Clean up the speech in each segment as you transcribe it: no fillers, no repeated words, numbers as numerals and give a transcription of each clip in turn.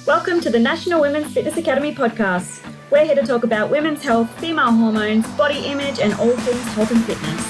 Welcome to the National Women's Fitness Academy podcast. We're here to talk about women's health, female hormones, body image, and all things health and fitness.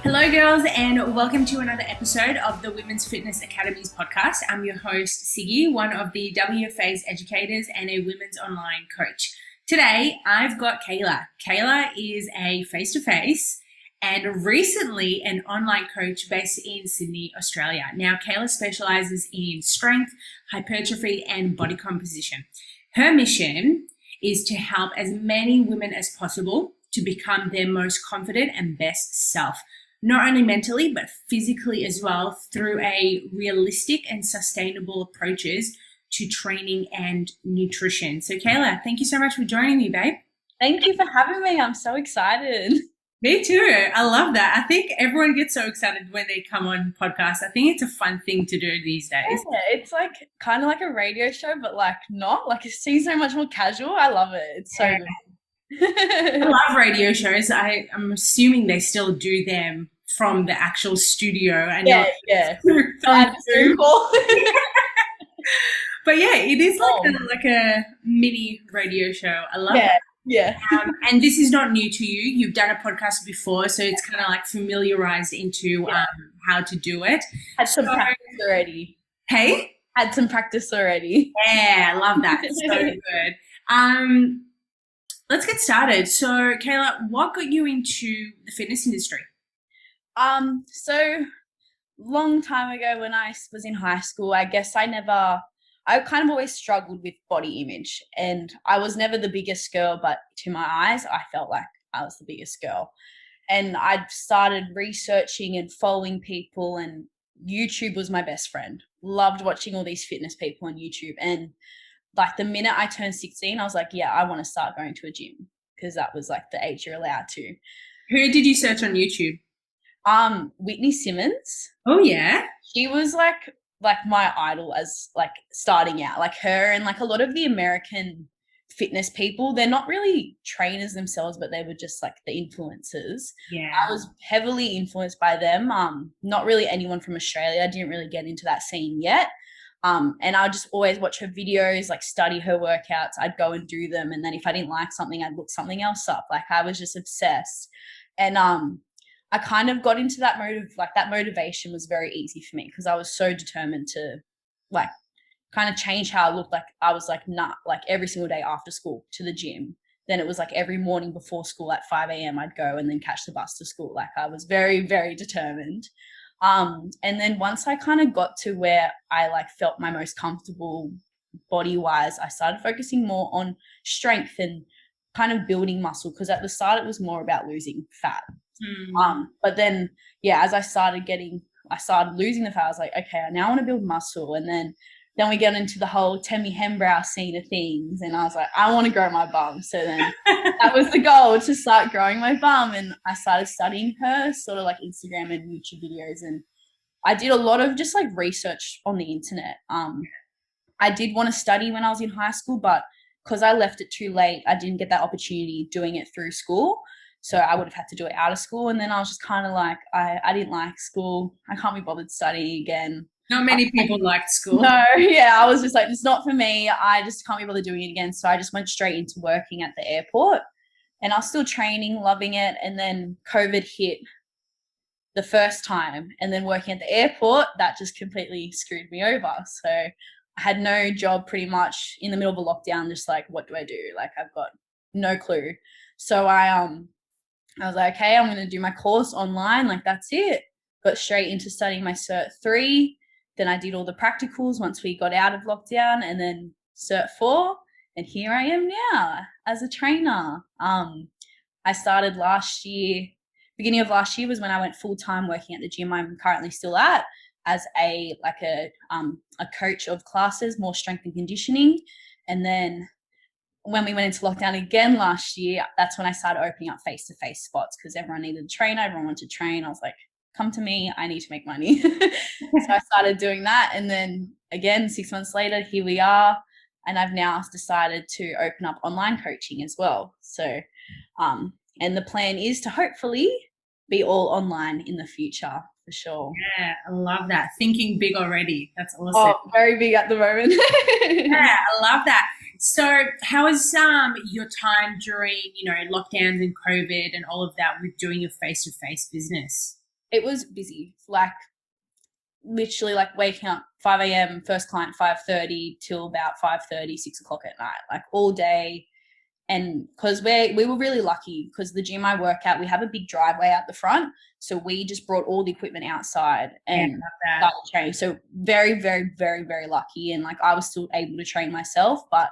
Hello girls, and welcome to another episode of the Women's Fitness Academy's podcast. I'm your host, Siggy, one of the WFA's educators and a women's online coach. Today, I've got Kayla. Kayla is a face-to-face and recently an online coach based in Sydney, Australia. Now, Kayla specializes in strength, hypertrophy, and body composition. Her mission is to help as many women as possible to become their most confident and best self, not only mentally, but physically as well, through a realistic and sustainable approaches to training and nutrition. So Kayla, thank you so much for joining me, babe. Thank you for having me. I'm so excited. Me too. I love that. I think everyone gets so excited when they come on podcasts. I think it's a fun thing to do these days. Yeah, it's like kind of like a radio show, but like not. Like it seems so much more casual. I love it. It's so good. I love radio shows. I'm assuming they still do them from the actual studio. And yeah. But yeah, it is like a mini radio show. I love it. Yeah. And this is not new to you. You've done a podcast before, so it's kind of like familiarized into how to do it. Had some practice already. Hey? Had some practice already. Yeah, I love that. It's so good. Let's get started. So, Kayla, what got you into the fitness industry? So long time ago when I was in high school, I guess I kind of always struggled with body image, and I was never the biggest girl, but to my eyes, I felt like I was the biggest girl. And I'd started researching and following people, and YouTube was my best friend. Loved watching all these fitness people on YouTube. And like the minute I turned 16, I was like, yeah, I want to start going to a gym, because that was like the age you're allowed to. Who did you search on YouTube? Whitney Simmons. Oh yeah. She was like my idol as like starting out, like her and like a lot of the American fitness people. They're not really trainers themselves, but they were just like the influencers. Yeah. I was heavily influenced by them. Not really anyone from Australia. I didn't really get into that scene yet. And I would just always watch her videos, like study her workouts. I'd go and do them. And then if I didn't like something, I'd look something else up. Like I was just obsessed. And I kind of got into that that motivation was very easy for me, because I was so determined to like kind of change how I looked. Like I was like, like every single day after school to the gym. Then it was like every morning before school at 5 a.m. I'd go and then catch the bus to school. Like I was very, very determined. And then once I kind of got to where I like felt my most comfortable body wise, I started focusing more on strength and kind of building muscle, because at the start it was more about losing fat. But then, as I started losing the fat, I was like, okay, I now want to build muscle. And then we get into the whole Temi Hembrow scene of things. And I was like, I want to grow my bum. So then that was the goal, to start growing my bum. And I started studying her sort of like Instagram and YouTube videos. And I did a lot of just like research on the internet. I did want to study when I was in high school, but because I left it too late, I didn't get that opportunity doing it through school. So I would have had to do it out of school. And then I was just kind of like, I didn't like school. I can't be bothered studying again. Not many people liked school. No, I was just like, it's not for me. I just can't be bothered doing it again. So I just went straight into working at the airport, and I was still training, loving it. And then COVID hit the first time, and then working at the airport, that just completely screwed me over. So I had no job pretty much in the middle of a lockdown, just like, what do I do? Like I've got no clue. So I was like, okay, I'm going to do my course online. Like, that's it. Got straight into studying my Cert 3. Then I did all the practicals once we got out of lockdown, and then Cert 4. And here I am now as a trainer. I started last year. Beginning of last year was when I went full-time working at the gym I'm currently still at, as a coach of classes, more strength and conditioning. And then when we went into lockdown again last year, that's when I started opening up face-to-face spots, because everyone needed a trainer. Everyone wanted to train. I was like, come to me. I need to make money. So I started doing that. And then again, 6 months later, here we are. And I've now decided to open up online coaching as well. So, and the plan is to hopefully be all online in the future for sure. Yeah, I love that. Thinking big already. That's awesome. Oh, very big at the moment. Yeah, I love that. So how was your time during, lockdowns and COVID and all of that with doing your face-to-face business? It was busy, like literally like waking up 5 a.m, first client 5:30 till about 5:30, 6 o'clock at night, like all day. And because we were really lucky because the gym I work at, we have a big driveway out the front. So we just brought all the equipment outside and started training. So very, very, very, very lucky. And like I was still able to train myself, but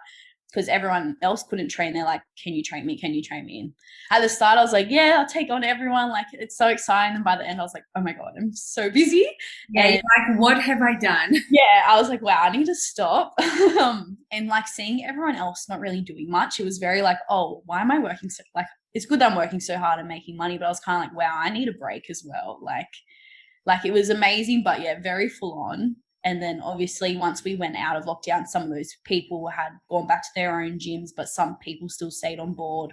because everyone else couldn't train, they're like, can you train me? Can you train me? And at the start, I was like, yeah, I'll take on everyone. Like, it's so exciting. And by the end, I was like, oh my God, I'm so busy. Yeah, and, like, what have I done? Yeah, I was like, wow, I need to stop. And like seeing everyone else not really doing much, it was very like, oh, why am I working so, like, it's good that I'm working so hard and making money, but I was kind of like, wow, I need a break as well. Like it was amazing, but yeah, very full on. And then obviously once we went out of lockdown, some of those people had gone back to their own gyms, but some people still stayed on board.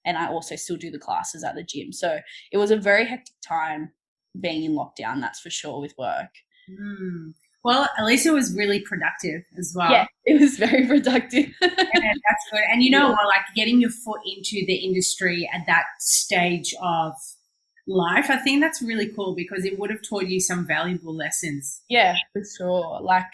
And I also still do the classes at the gym. So it was a very hectic time being in lockdown, that's for sure, with work. Well, at least it was really productive as well. Yeah, it was very productive. Yeah, that's good. And you know what, like getting your foot into the industry at that stage of life, I think that's really cool because it would have taught you some valuable lessons. Yeah, for sure. Like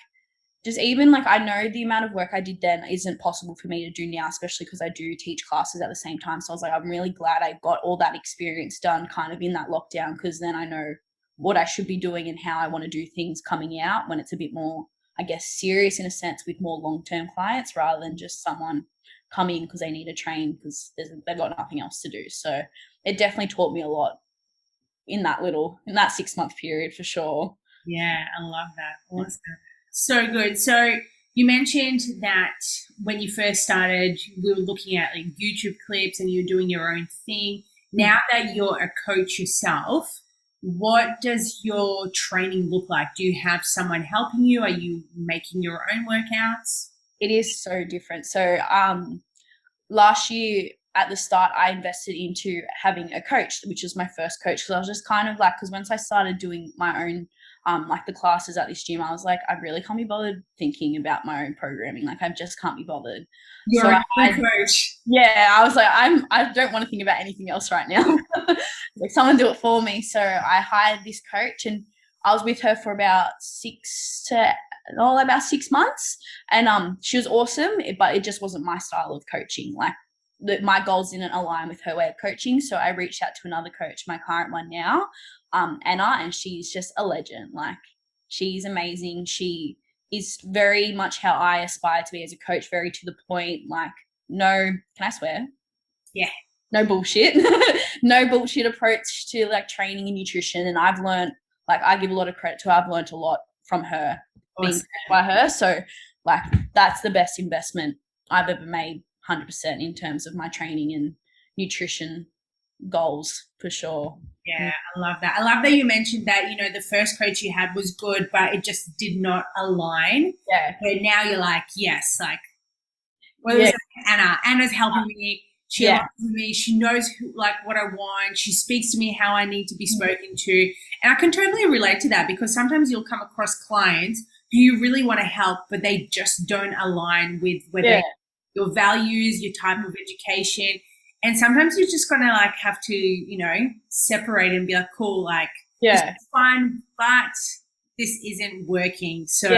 just even like I know the amount of work I did then isn't possible for me to do now, especially because I do teach classes at the same time. So I was like, I'm really glad I got all that experience done kind of in that lockdown, because then I know what I should be doing and how I want to do things coming out when it's a bit more, I guess, serious in a sense with more long-term clients rather than just someone coming because they need to train because they've got nothing else to do. So it definitely taught me a lot in that 6-month period for sure. Yeah, I love that. Awesome. So good. So you mentioned that when you first started, we were looking at like YouTube clips and you're doing your own thing. Now that you're a coach yourself, what does your training look like? Do you have someone helping you? Are you making your own workouts? It is so different. So last year at the start, I invested into having a coach, which was my first coach, because I was just kind of like, because once I started doing my own like the classes at this gym, I was like, I really can't be bothered thinking about my own programming. Like I just can't be bothered. You're a coach. Yeah, I was like, I don't want to think about anything else right now. Like someone do it for me. So I hired this coach and I was with her for about 6 months. And she was awesome, but it just wasn't my style of coaching. Like my goals didn't align with her way of coaching. So I reached out to another coach, my current one now, Anna, and she's just a legend. Like she's amazing. She is very much how I aspire to be as a coach, very to the point, like no, can I swear? Yeah. No bullshit. No bullshit approach to like training and nutrition. And I've learned, like I give a lot of credit to her. I've learned a lot from her, being coached by her. So like that's the best investment I've ever made, 100% in terms of my training and nutrition goals for sure. Yeah, I love that. I love that you mentioned that, the first coach you had was good, but it just did not align. Yeah. But now you're like, yes, like, well, it was Anna's helping me. She loves me. She knows what I want. She speaks to me how I need to be spoken to. And I can totally relate to that because sometimes you'll come across clients who you really want to help, but they just don't align with your values, your type of education. And sometimes you're just going to like have to, separate and be like, cool, this is fine, but this isn't working. So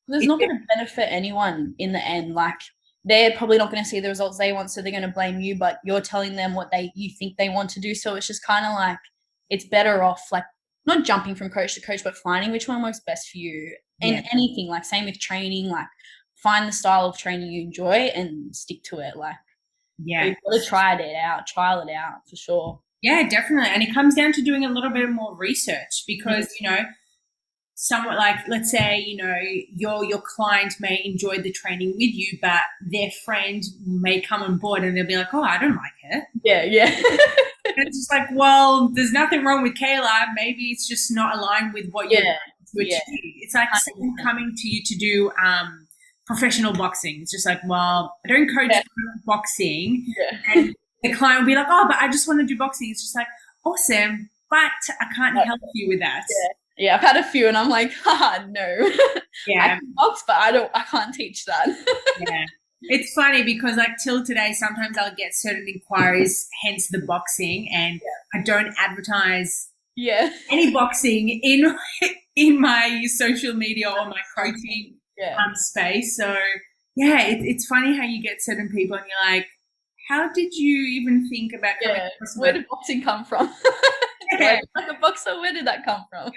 there's not going to benefit anyone in the end. Like they're probably not going to see the results they want, so they're going to blame you, but you're telling them what you think they want to do. So it's just kind of like, it's better off like not jumping from coach to coach, but finding which one works best for you. And anything, like same with training, like find the style of training you enjoy and stick to it. Like, you've got to trial it out for sure. Yeah, definitely. And it comes down to doing a little bit more research because, somewhat like, let's say, your client may enjoy the training with you, but their friend may come on board and they'll be like, oh, I don't like it. Yeah. And it's just like, well, there's nothing wrong with Kayla. Maybe it's just not aligned with what you want to achieve. It's like someone coming to you to do professional boxing. It's just like, well, I don't coach boxing. And the client will be like, oh, but I just want to do boxing. It's just like, awesome. but I can't help you with that. Yeah, I've had a few and I'm like, no. Yeah. I can box, but I can't teach that. Yeah. It's funny because like till today, sometimes I'll get certain inquiries, hence the boxing, and I don't advertise any boxing in my social media or my coaching space. So yeah, it's funny how you get certain people and you're like, how did you even think about coming across where did boxing come from? Like a boxer, where did that come from?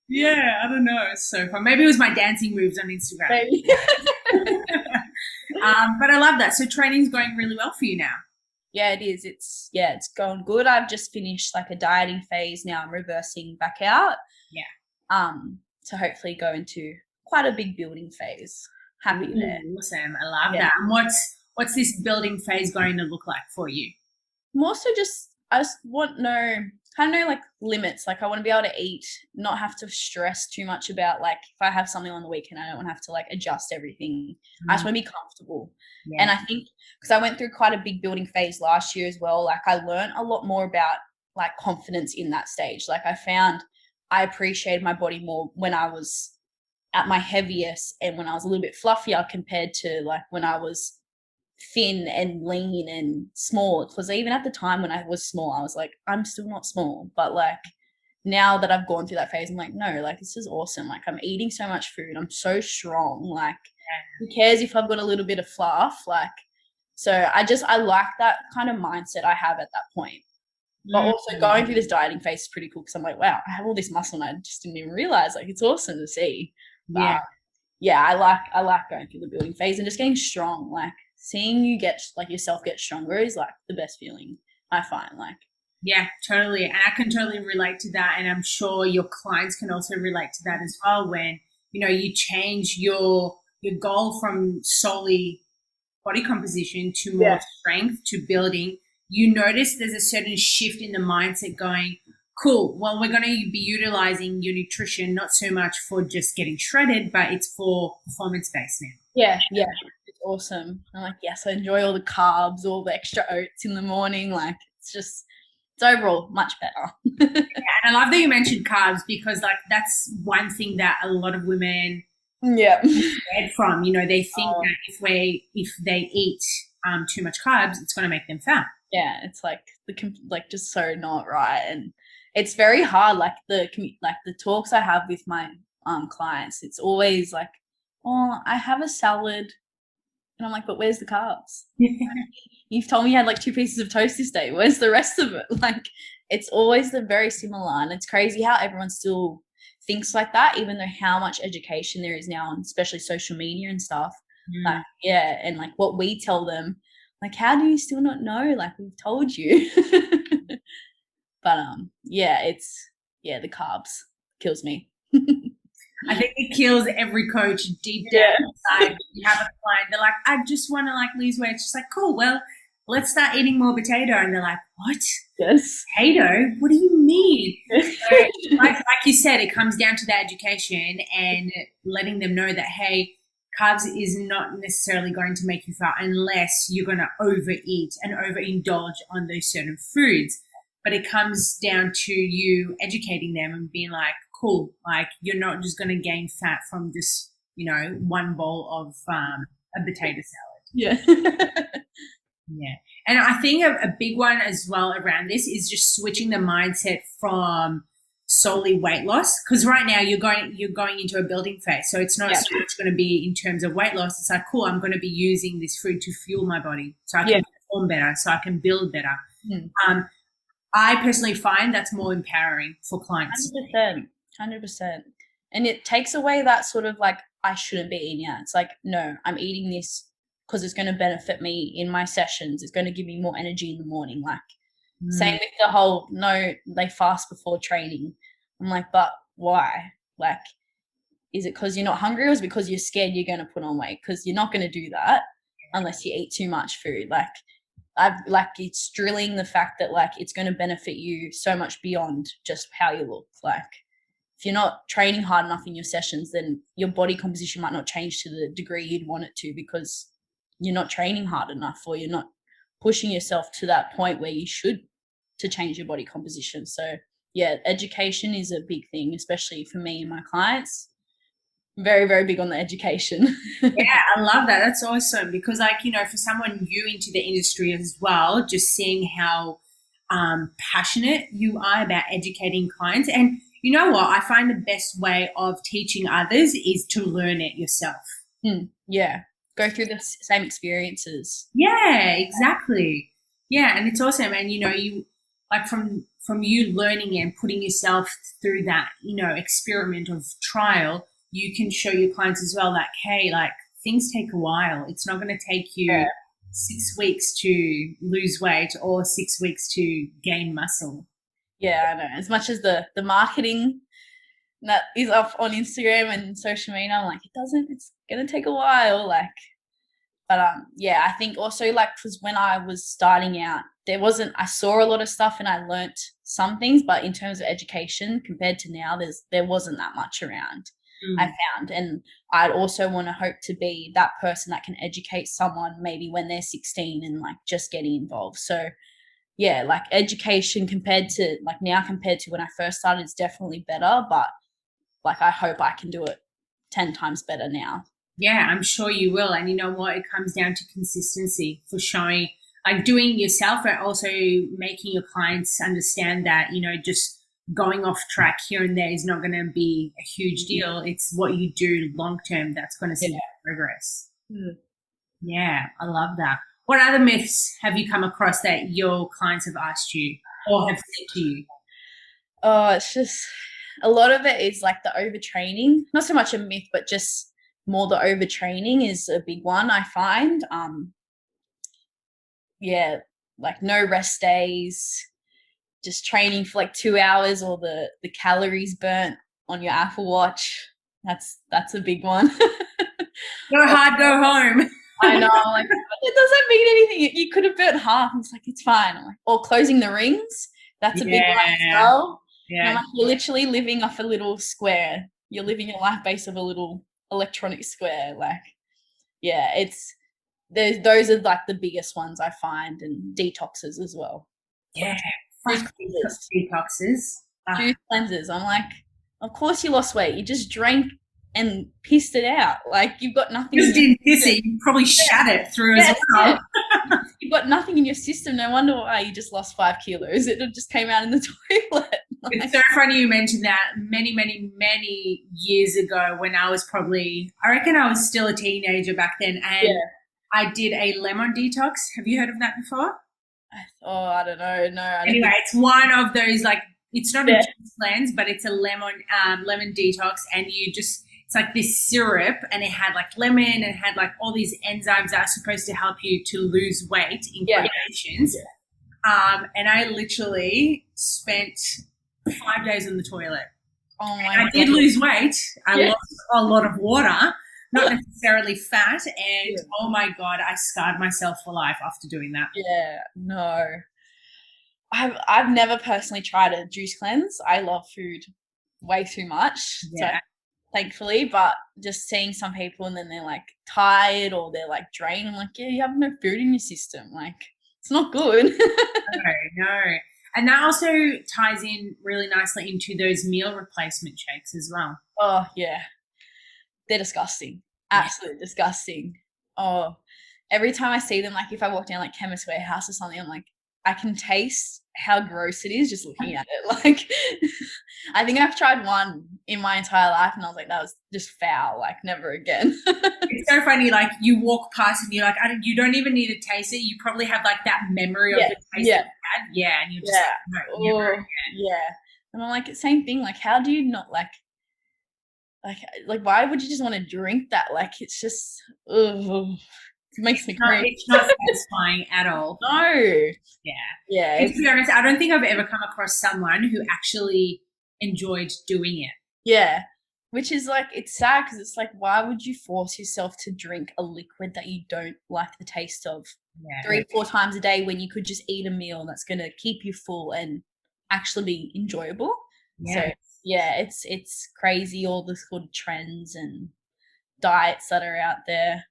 Yeah, I don't know. It's so fun. Maybe it was my dancing moves on Instagram. Maybe. But I love that. So training's going really well for you now. Yeah, it is. It's going good. I've just finished like a dieting phase now. I'm reversing back out. Yeah. To hopefully go into quite a big building phase. Happy there. Awesome. I love that. And what's this building phase going to look like for you? More so I just want like limits. Like I want to be able to eat, not have to stress too much about like if I have something on the weekend, I don't want to have to like adjust everything. I just want to be comfortable. Yeah. And I think because I went through quite a big building phase last year as well, like I learned a lot more about like confidence in that stage. Like I found I appreciated my body more when I was at my heaviest and when I was a little bit fluffier compared to like when I was thin and lean and small. Because even at the time when I was small, I was like, I'm still not small. But like now that I've gone through that phase, I'm like, no, like this is awesome. Like I'm eating so much food. I'm so strong. Like who cares if I've got a little bit of fluff? Like, so I like that kind of mindset I have at that point. But also going through this dieting phase is pretty cool because I'm like, wow, I have all this muscle and I just didn't even realize. Like it's awesome to see. But, I like going through the building phase and just getting strong. Like seeing you get like yourself get stronger is like the best feeling I find. Like yeah, totally. And I can totally relate to that. And I'm sure your clients can also relate to that as well. When, you know, you change your goal from solely body composition to more strength to building, you notice there's a certain shift in the mindset going, cool, well, we're going to be utilizing your nutrition, not so much for just getting shredded, but it's for performance-based now. Yeah. It's awesome. I'm like, yes, I enjoy all the carbs, all the extra oats in the morning. Like it's overall much better. And I love that you mentioned carbs because like that's one thing that a lot of women scared from. You know, they think that if they eat too much carbs, it's going to make them fat. Yeah, it's like just so not right, and it's very hard. Like the talks I have with my clients, it's always like, oh, I have a salad, and I'm like, but where's the carbs? You've told me you had like 2 pieces of toast this day. Where's the rest of it? Like it's always the very similar, and it's crazy how everyone still thinks like that, even though how much education there is now on especially social media and stuff. Like and like what we tell them. Like, how do you still not know? Like, we've told you. But, the carbs kills me. I think it kills every coach deep down inside. You have a client, they're like, I just want to like lose weight. It's just like, cool, well, let's start eating more potato. And they're like, what? Yes. Potato? What do you mean? So, like you said, it comes down to the education and letting them know that, hey, carbs is not necessarily going to make you fat unless you're going to overeat and overindulge on those certain foods. But it comes down to you educating them and being like, cool, like you're not just going to gain fat from just, you know, one bowl of a potato salad. Yeah. Yeah. And I think a big one as well around this is just switching the mindset from solely weight loss, because right now you're going into a building phase, so it's not so much going to be in terms of weight loss. It's like, cool, I'm going to be using this food to fuel my body so I can perform better, so I can build better. I personally find that's more empowering for clients. 100%. And it takes away that sort of like, I shouldn't be eating it. It's like, no, I'm eating this because it's going to benefit me in my sessions. It's going to give me more energy in the morning. Like same with the whole, no, they fast before training. I'm like, but why? Like, is it because you're not hungry, or is it because you're scared you're going to put on weight? Because you're not going to do that unless you eat too much food. It's drilling the fact that like it's going to benefit you so much beyond just how you look. Like if you're not training hard enough in your sessions, then your body composition might not change to the degree you'd want it to, because you're not training hard enough, or you're not pushing yourself to that point where you should to change your body composition. So yeah, education is a big thing, especially for me and my clients. Very, very big on the education. Yeah, I love that. That's awesome because, like, for someone new into the industry as well, just seeing how passionate you are about educating clients. And you know what? I find the best way of teaching others is to learn it yourself. Yeah, go through the same experiences. Yeah, exactly. Yeah, and it's awesome. And you like from you learning and putting yourself through that, experiment of trial, you can show your clients as well that, hey, like things take a while. It's not going to take you 6 weeks to lose weight or 6 weeks to gain muscle. Yeah, I know. As much as the marketing that is up on Instagram and social media, I'm like, it's gonna take a while. Like, but yeah, I think also like because when I was starting out, I saw a lot of stuff and I learnt some things, but in terms of education compared to now, there wasn't that much around. I found, and I'd also want to hope to be that person that can educate someone maybe when they're 16 and like just getting involved. So yeah, like education compared to when I first started is definitely better, but like I hope I can do it 10 times better now. Yeah, I'm sure you will. And you know what? It comes down to consistency for showing, like doing yourself, but also making your clients understand that, just going off track here and there is not going to be a huge deal. It's what you do long term that's going to see progress. Yeah, I love that. What other myths have you come across that your clients have asked you or have said to you? Oh, it's just a lot of it is like the overtraining. Not so much a myth, but just more the overtraining is a big one I find. Yeah, like no rest days, just training for like 2 hours or the calories burnt on your Apple Watch. That's a big one. Go hard, go home. I know, like it doesn't mean anything. You could have burnt half. And it's like it's fine. I'm like, or closing the rings. That's a big one as well. Yeah. Like, you're literally living off a little square. You're living your life base of a little electronic square. Like, yeah, those are like the biggest ones I find, and detoxes as well. Yeah. Juice Detoxes. Juice cleansers. I'm like, of course you lost weight. You just drank and pissed it out. Like you've got nothing. Just didn't piss it. You probably shat it through as well. Yeah. You've got nothing in your system. No wonder why you just lost 5 kilos. It just came out in the toilet. Like, it's so funny you mentioned that. Many, many, many years ago when I reckon I was still a teenager back then, and I did a lemon detox. Have you heard of that before? I don't know. No. Anyway, it's one of those, like, it's not a juice cleanse, but it's a lemon detox, and it's like this syrup, and it had like lemon and it had like all these enzymes that are supposed to help you to lose weight in quotations. And I literally spent 5 days in the toilet. Oh my God. I did lose weight. I lost a lot of water, not necessarily fat. And oh my God, I scarred myself for life after doing that. Yeah, no. I've never personally tried a juice cleanse. I love food way too much. So thankfully, but just seeing some people and then they're like tired or they're like drained. I'm like, yeah, you have no food in your system. Like, it's not good. No. And that also ties in really nicely into those meal replacement shakes as well. Oh, yeah. They're disgusting. Absolutely disgusting. Oh, every time I see them, like if I walk down like Chemist Warehouse or something, I'm like, I can taste how gross it is just looking at it. Like, I think I've tried one in my entire life and I was like, that was just foul, like never again. It's so funny, like you walk past and you're like, you don't even need to taste it. You probably have like that memory of the taste that you had. Yeah. And you're just like, no, never again. Yeah. And I'm like, same thing. Like, how do you not like, why would you just want to drink that? Like, it's just, it makes me crazy. It's not satisfying at all. No. Yeah. And to be honest, I don't think I've ever come across someone who actually enjoyed doing it. Yeah. Which is like, it's sad because it's like, why would you force yourself to drink a liquid that you don't like the taste of 3-4 times a day when you could just eat a meal that's going to keep you full and actually be enjoyable? So yeah, it's crazy, all the sort of trends and diets that are out there.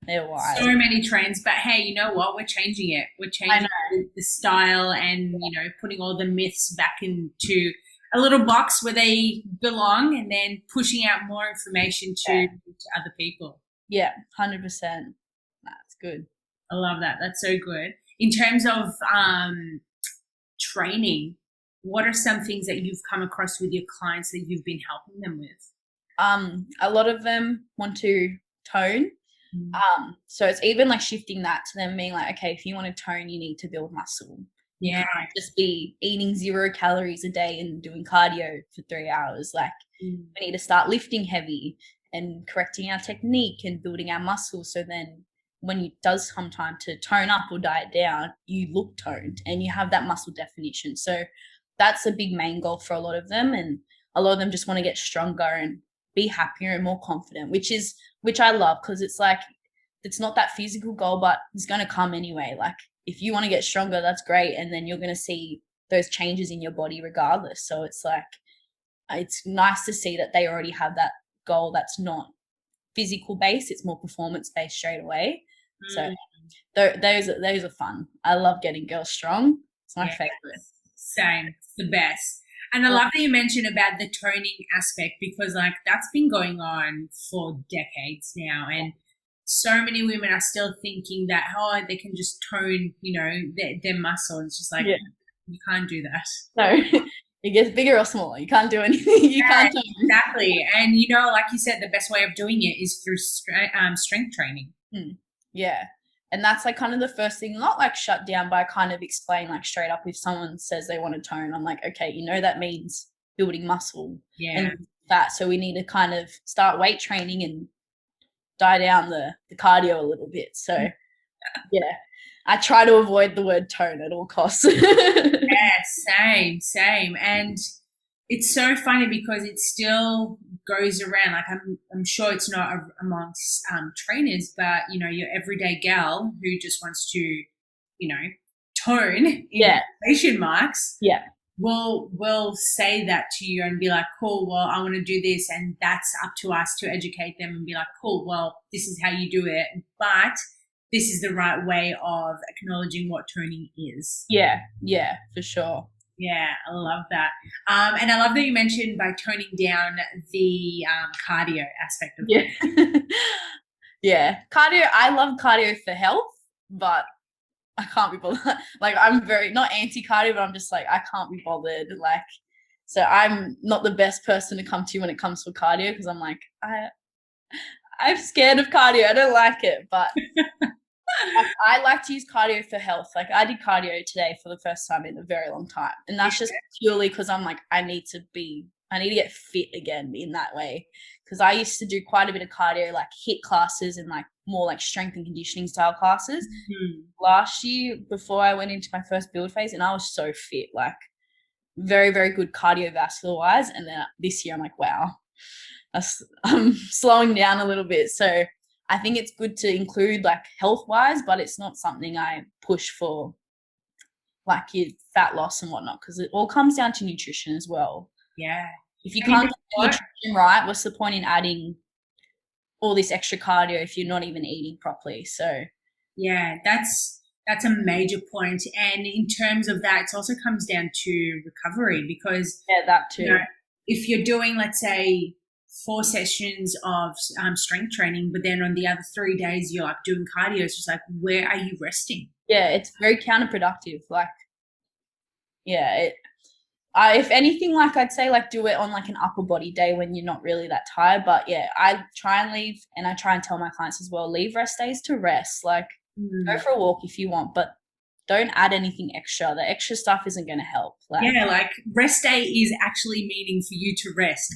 They're wild. So many trends, but hey, you know what? We're changing it. We're changing the style and, putting all the myths back into a little box where they belong and then pushing out more information to other people. Yeah, 100%. That's good. I love that. That's so good. In terms of training, what are some things that you've come across with your clients that you've been helping them with? A lot of them want to tone. So it's even like shifting that to them being like, okay, if you want to tone, you need to build muscle. Yeah. You can't just be eating 0 calories a day and doing cardio for 3 hours. Like we need to start lifting heavy and correcting our technique and building our muscle. So then when it does come time to tone up or diet down, you look toned and you have that muscle definition. So that's a big main goal for a lot of them. And a lot of them just want to get stronger and be happier and more confident, which I love, because it's like, it's not that physical goal, but it's going to come anyway. Like if you want to get stronger, that's great. And then you're going to see those changes in your body regardless. So it's like, it's nice to see that they already have that goal that's not physical based. It's more performance based straight away. So those are fun. I love getting girls strong. It's my favorite. Same. It's the best. And I love that you mentioned about the toning aspect, because like that's been going on for decades now. And so many women are still thinking that, they can just tone, their muscle. It's just like, you can't do that. No, it gets bigger or smaller. You can't do anything. You can't tone. Exactly. And, like you said, the best way of doing it is through strength training. Yeah. And that's like kind of the first thing, not like shut down, but I kind of explain like straight up if someone says they want to tone, I'm like, okay, that means building muscle and fat. So we need to kind of start weight training and die down the cardio a little bit. So I try to avoid the word tone at all costs. Same. And it's so funny because it still goes around. Like I'm sure it's not amongst trainers, but your everyday gal who just wants to, tone in quotation marks. Yeah. Will say that to you and be like, cool, well, I want to do this, and that's up to us to educate them and be like, cool, well, this is how you do it, but this is the right way of acknowledging what toning is. Yeah, for sure. Yeah, I love that. And I love that you mentioned by toning down the cardio aspect of it. Yeah. Cardio, I love cardio for health, but I can't be bothered. Like I'm very, not anti-cardio, but I'm just like, I can't be bothered. Like, so I'm not the best person to come to when it comes to cardio, because I'm like, I'm scared of cardio. I don't like it, but I like to use cardio for health. Like I did cardio today for the first time in a very long time. And that's just purely because I'm like, I need to get fit again in that way. Because I used to do quite a bit of cardio, like HIIT classes and like more like strength and conditioning style classes last year before I went into my first build phase. And I was so fit, like very, very good cardiovascular wise. And then this year I'm like, wow, I'm slowing down a little bit. So I think it's good to include like health wise, but it's not something I push for like your fat loss and whatnot, because it all comes down to nutrition as well. Yeah. If you can't get nutrition right, what's the point in adding all this extra cardio if you're not even eating properly? So yeah, that's a major point. And in terms of that, it also comes down to recovery, because that too. If you're doing, let's say, 4 sessions of strength training, but then on the other 3 days you're like doing cardio, it's just like, where are you resting? Yeah, it's very counterproductive. Like, if anything, like I'd say like do it on like an upper body day when you're not really that tired. But I try and leave, and I try and tell my clients as well, leave rest days to rest. Like go for a walk if you want, but don't add anything extra. The extra stuff isn't going to help. Like rest day is actually meaning for you to rest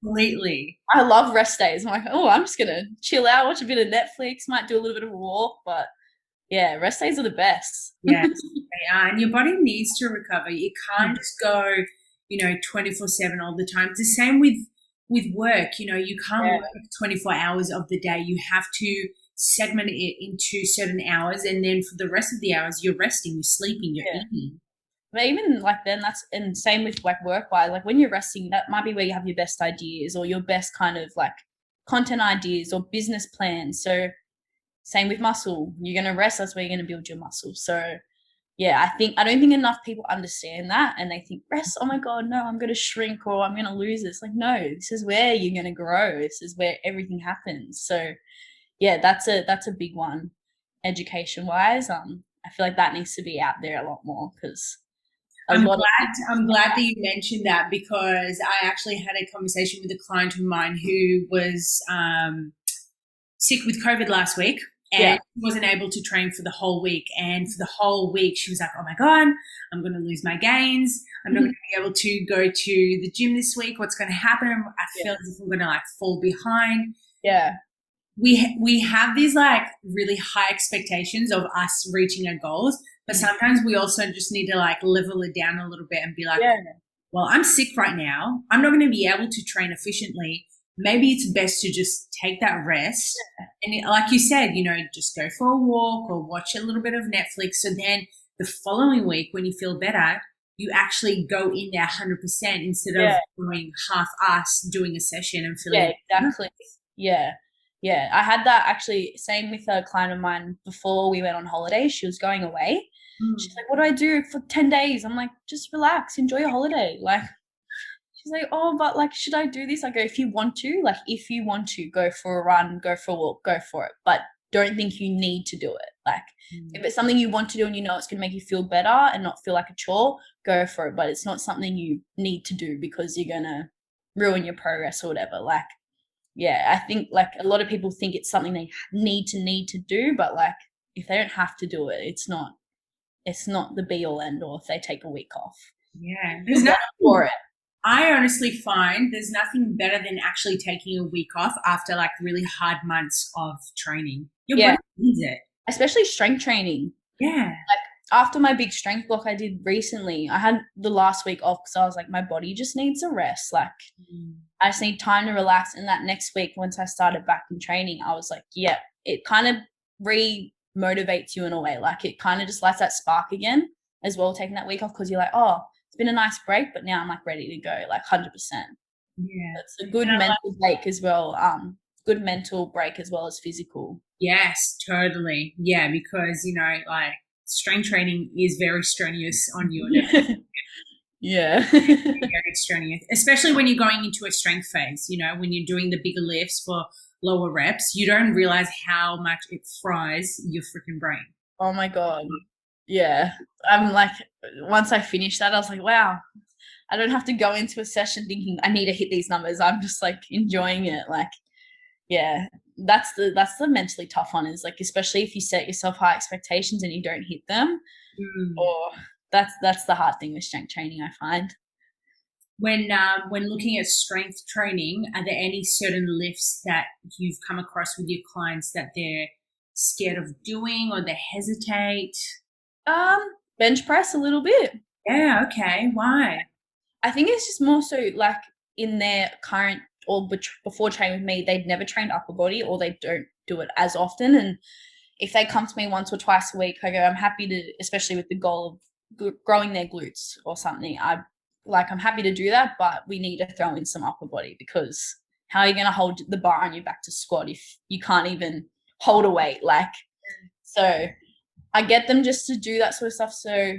completely. I love rest days. I'm like, I'm just going to chill out, watch a bit of Netflix, might do a little bit of a walk, but rest days are the best. Yeah, they are. And your body needs to recover. You can't just go, 24/7 all the time. It's the same with work. You can't work 24 hours of the day. You have to segment it into certain hours, and then for the rest of the hours you're resting, you're sleeping, you're eating. But even like then and same with like work wise, like when you're resting, that might be where you have your best ideas or your best kind of like content ideas or business plans. So Same with muscle. You're going to rest, that's where you're going to build your muscle. So yeah, I don't think enough people understand that, and they think rest, oh my God, no, I'm going to shrink or I'm going to lose this. Like, no, this is where you're going to grow. This is where everything happens. So yeah, that's a big one education wise. I feel like that needs to be out there a lot more, because I'm glad that you mentioned that, because I actually had a conversation with a client of mine who was sick with COVID last week, and wasn't able to train for the whole week. And for the whole week, she was like, oh my God, I'm going to lose my gains. I'm not going to be able to go to the gym this week. What's going to happen? I feel as if I'm going to like fall behind. Yeah. We have these like really high expectations of us reaching our goals, but sometimes we also just need to like level it down a little bit and be like, well, I'm sick right now. I'm not going to be able to train efficiently. Maybe it's best to just take that rest. And like you said, you know, just go for a walk or watch a little bit of Netflix. So then the following week, when you feel better, you actually go in there 100% instead of going half-ass doing a session and feeling. Yeah, exactly. Yeah. Yeah. I had that actually, same with a client of mine before we went on holiday. She was going away. She's like, what do I do for 10 days? I'm like, just relax, enjoy your holiday. Like, she's like, oh, but like, should I do this? I go, if you want to, go for a run, go for a walk, go for it. But don't think you need to do it. Like, if it's something you want to do and you know it's going to make you feel better and not feel like a chore, go for it. But it's not something you need to do because you're going to ruin your progress or whatever. Like, yeah, I think like a lot of people think it's something they need to do. But like, if they don't have to do it, it's not the be all end all if they take a week off. Yeah. There's nothing for it. I honestly find there's nothing better than actually taking a week off after like really hard months of training. Your body needs it. Especially strength training. Yeah. Like after my big strength block I did recently, I had the last week off because I was like, my body just needs a rest. Like I just need time to relax. And that next week, once I started back in training, I was like, yeah, it kind of re-motivates you in a way. Like it kind of just lights that spark again as well, taking that week off, because you're like, oh, it's been a nice break, but now I'm like ready to go, like 100%. Yeah. It's a good mental break as well. Good mental break as well as physical. Yes, totally. Yeah, because, you know, like strength training is very strenuous on you. Yeah. Very strenuous, especially when you're going into a strength phase, you know, when you're doing the bigger lifts for lower reps, you don't realize how much it fries your freaking brain. Oh my God. Yeah. I'm like, once I finished that, I was like, wow, I don't have to go into a session thinking I need to hit these numbers. I'm just like enjoying it. Like, yeah, that's the mentally tough one, is like, especially if you set yourself high expectations and you don't hit them, or that's the hard thing with strength training, I find. When looking at strength training, are there any certain lifts that you've come across with your clients that they're scared of doing or they hesitate? Bench press a little bit. Yeah, okay. Why? I think it's just more so like in their current or before training with me, they'd never trained upper body, or they don't do it as often. And if they come to me once or twice a week, I go, I'm happy to, especially with the goal of growing their glutes or something, I'm happy to do that, but we need to throw in some upper body, because how are you going to hold the bar on your back to squat if you can't even hold a weight? Like, so I get them just to do that sort of stuff, so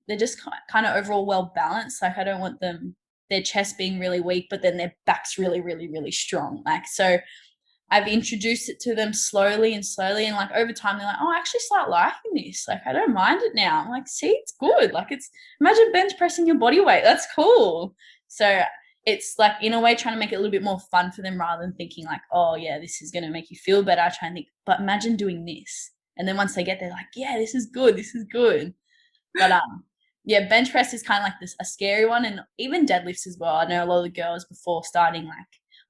they're just kind of overall well balanced. Like I don't want their chest being really weak, but then their back's really, really, really strong. Like, so I've introduced it to them slowly, and like over time they're like, oh, I actually start liking this. Like I don't mind it now. I'm like, see, it's good. Like imagine bench pressing your body weight. That's cool. So it's like in a way trying to make it a little bit more fun for them, rather than thinking like, oh yeah, this is going to make you feel better. I try and think, but imagine doing this. And then once they get there, like, yeah, this is good. But yeah, bench press is kind of like a scary one, and even deadlifts as well. I know a lot of the girls before starting, like,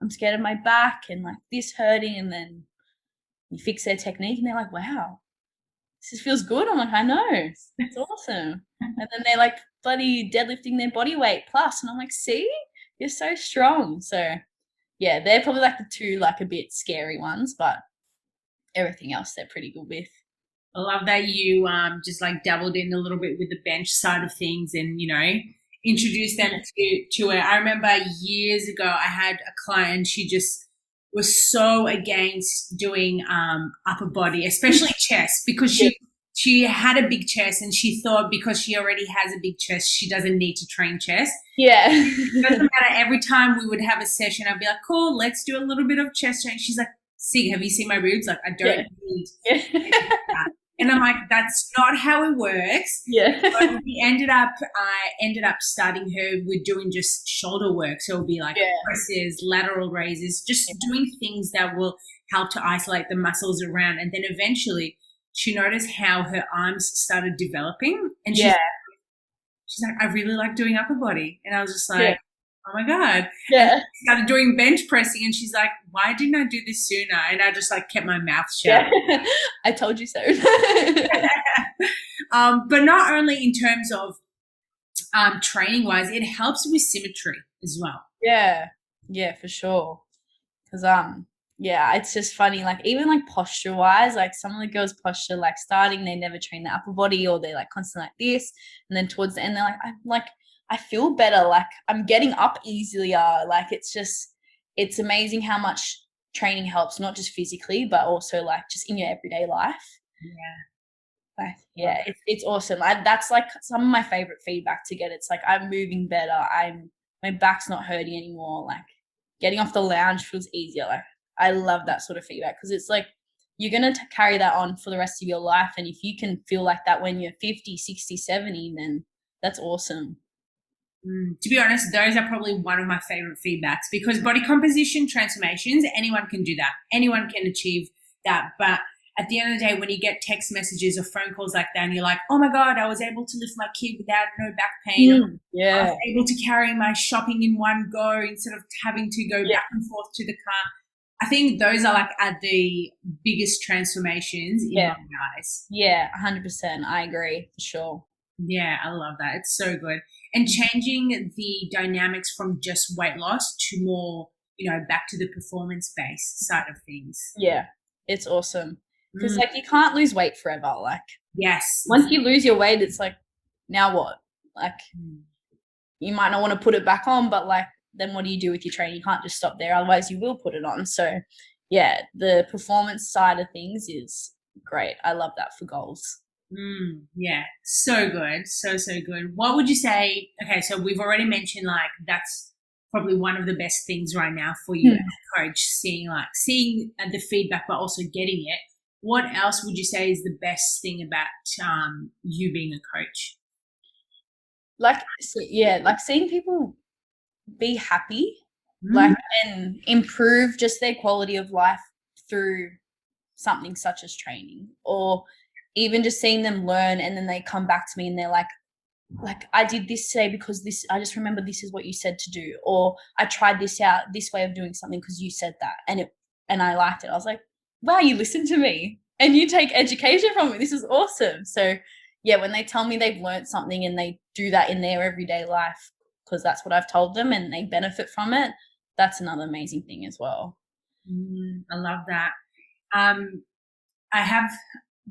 I'm scared of my back and like this hurting, and then you fix their technique and they're like, wow, this feels good. I'm like, I know, it's awesome. And then they're like bloody deadlifting their body weight plus, and I'm like, see, you're so strong. So yeah, they're probably like the two like a bit scary ones, but everything else they're pretty good with. I love that you just like dabbled in a little bit with the bench side of things, and, you know, introduced them to it. I remember years ago I had a client, she just was so against doing upper body, especially chest, because she had a big chest and she thought because she already has a big chest, she doesn't need to train chest. Yeah. It doesn't matter. Every time we would have a session, I'd be like, cool, let's do a little bit of chest train. She's like, Sig, have you seen my boobs? Like, I don't need that. And I'm like, that's not how it works. Yeah. But I ended up starting her with doing just shoulder work. So it'll be like presses, lateral raises, just doing things that will help to isolate the muscles around. And then eventually she noticed how her arms started developing. And she's like, I really like doing upper body. And I was just like, oh my God. Yeah. And I started doing bench pressing and she's like, why didn't I do this sooner? And I just like kept my mouth shut. Yeah. I told you so. But not only in terms of training wise, it helps with symmetry as well. Yeah. Yeah, for sure. Because it's just funny, like even like posture wise, like some of the girls' posture, like starting, they never train the upper body or they're like constantly like this. And then towards the end, they're like, I feel better. Like I'm getting up easier. Like it's amazing how much training helps, not just physically, but also like just in your everyday life. Yeah. Like, it's awesome. That's like some of my favorite feedback to get. It's like I'm moving better. My back's not hurting anymore. Like getting off the lounge feels easier. Like I love that sort of feedback because it's like you're going to carry that on for the rest of your life. And if you can feel like that when you're 50, 60, 70, then that's awesome. To be honest, those are probably one of my favorite feedbacks because body composition transformations, anyone can do that. Anyone can achieve that. But at the end of the day, when you get text messages or phone calls like that and you're like, oh my God, I was able to lift my kid without no back pain. I was able to carry my shopping in one go instead of having to go back and forth to the car. I think those are like the biggest transformations in my eyes. Yeah, 100%. I agree for sure. Yeah, I love that. It's so good. And changing the dynamics from just weight loss to more, back to the performance-based side of things. Yeah, it's awesome. Because like you can't lose weight forever. Like once you lose your weight, it's like, now what? Like you might not want to put it back on, but like then what do you do with your training? You can't just stop there, otherwise you will put it on. So yeah, the performance side of things is great. I love that for goals. Yeah, so good. So good. What would you say? Okay, so we've already mentioned like that's probably one of the best things right now for you as a coach, seeing the feedback, but also getting it. What else would you say is the best thing about you being a coach? Like seeing people be happy, like and improve just their quality of life through something such as training, or even just seeing them learn and then they come back to me and they're like I did this today because I just remember this is what you said to do, or I tried this out, this way of doing something because you said that and I liked it. I was like, wow, you listened to me and you take education from it. This is awesome. So yeah, when they tell me they've learned something and they do that in their everyday life because that's what I've told them and they benefit from it, that's another amazing thing as well. I love that.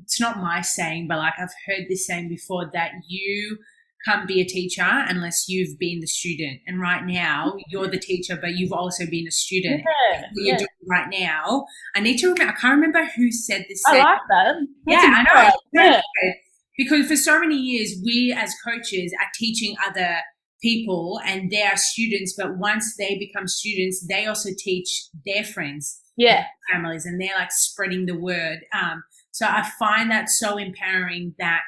It's not my saying, but like I've heard this saying before that you can't be a teacher unless you've been the student. And right now you're the teacher, but you've also been a student. What you're doing right now. I can't remember who said this. I like that. I know. Because for so many years, we as coaches are teaching other people and they are students, but once they become students, they also teach their friends, families, and they're like spreading the word. So I find that so empowering that,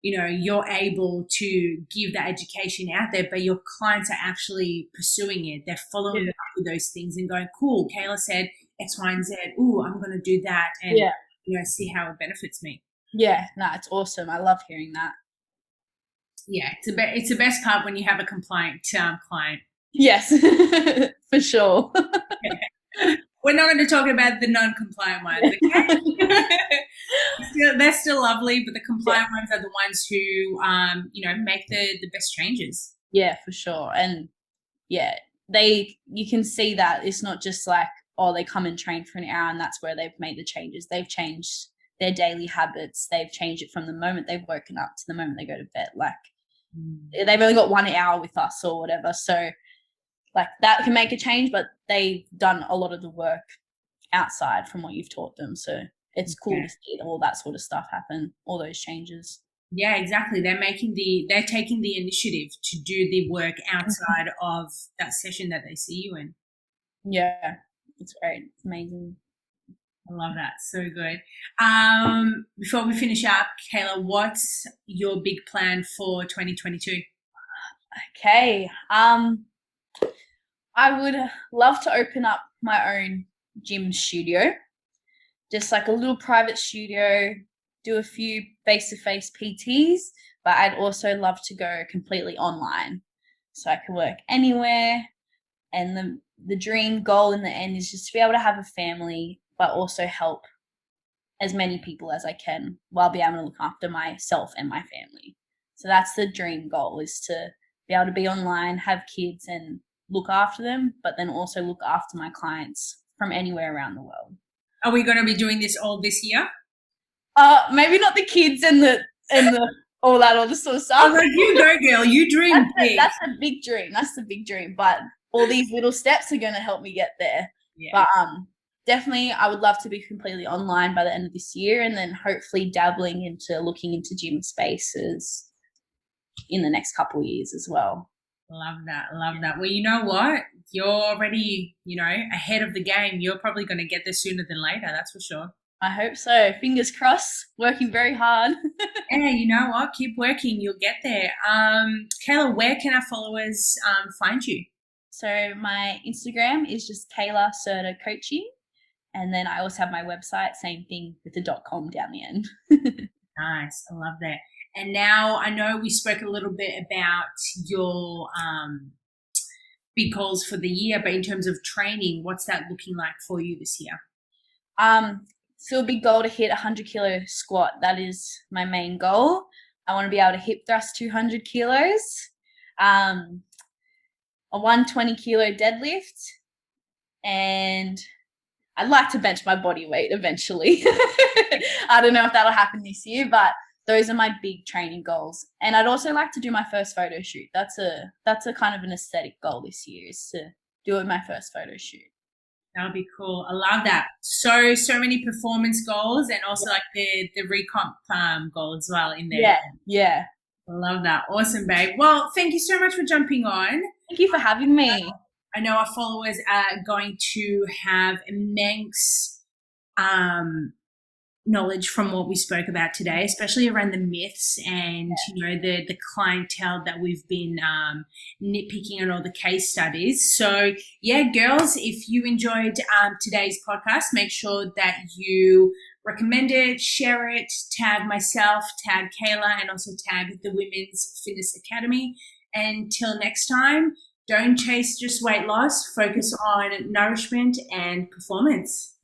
you're able to give that education out there, but your clients are actually pursuing it. They're following up with those things and going, cool, Kayla said X, Y, and Z. Ooh, I'm going to do that and, see how it benefits me. Yeah, no, it's awesome. I love hearing that. Yeah, it's the best part when you have a compliant client. Yes, for sure. We're not going to talk about the non-compliant ones, okay? They're still lovely, but the compliant ones are the ones who, make the best changes. Yeah, for sure. And you can see that it's not just like, oh, they come and train for an hour and that's where they've made the changes. They've changed their daily habits. They've changed it from the moment they've woken up to the moment they go to bed. Like they've only got 1 hour with us or whatever. So like that can make a change, but they've done a lot of the work outside from what you've taught them. So it's cool to see all that sort of stuff happen, all those changes. Yeah, exactly. They're taking the initiative to do the work outside of that session that they see you in. Yeah, it's great. It's amazing. I love that. So good. Before we finish up, Kayla, what's your big plan for 2022? Okay. I would love to open up my own gym studio, just like a little private studio, do a few face-to-face PTs, but I'd also love to go completely online so I can work anywhere. And the dream goal in the end is just to be able to have a family, but also help as many people as I can while being able to look after myself and my family. So that's the dream goal, is to be able to be online, have kids and look after them, but then also look after my clients from anywhere around the world. Are we going to be doing this all this year? Maybe not the kids and the all the sort of stuff. I was like, you go, girl. You dream big. That's the big dream. That's the big dream. But all these little steps are going to help me get there. Yeah. But definitely, I would love to be completely online by the end of this year, and then hopefully dabbling into looking into gym spaces in the next couple of years as well. Love that. Love that. Well, you know what? You're already, ahead of the game. You're probably going to get there sooner than later. That's for sure. I hope so. Fingers crossed. Working very hard. Yeah, you know what? Keep working. You'll get there. Kayla, where can our followers find you? So my Instagram is just Kayla Cerda Coaching. And then I also have my website, same thing with the .com down the end. Nice. I love that. And now I know we spoke a little bit about your big goals for the year, but in terms of training, what's that looking like for you this year? Still a big goal to hit 100 kilo squat. That is my main goal. I want to be able to hip thrust 200 kilos, a 120 kilo deadlift, and I'd like to bench my body weight eventually. I don't know if that'll happen this year, but those are my big training goals. And I'd also like to do my first photo shoot. That's a kind of an aesthetic goal this year, is to do my first photo shoot. That'll be cool. I love that. So many performance goals, and also like the recomp goal as well in there. Yeah. I love that. Awesome, babe. Well, thank you so much for jumping on. Thank you for having me. I know our followers are going to have immense knowledge from what we spoke about today, especially around the myths and the clientele that we've been nitpicking on all the case studies. So yeah, girls, if you enjoyed today's podcast, make sure that you recommend it, share it, tag myself, tag Kayla, and also tag the Women's Fitness Academy. Until next time, don't chase just weight loss, focus on nourishment and performance.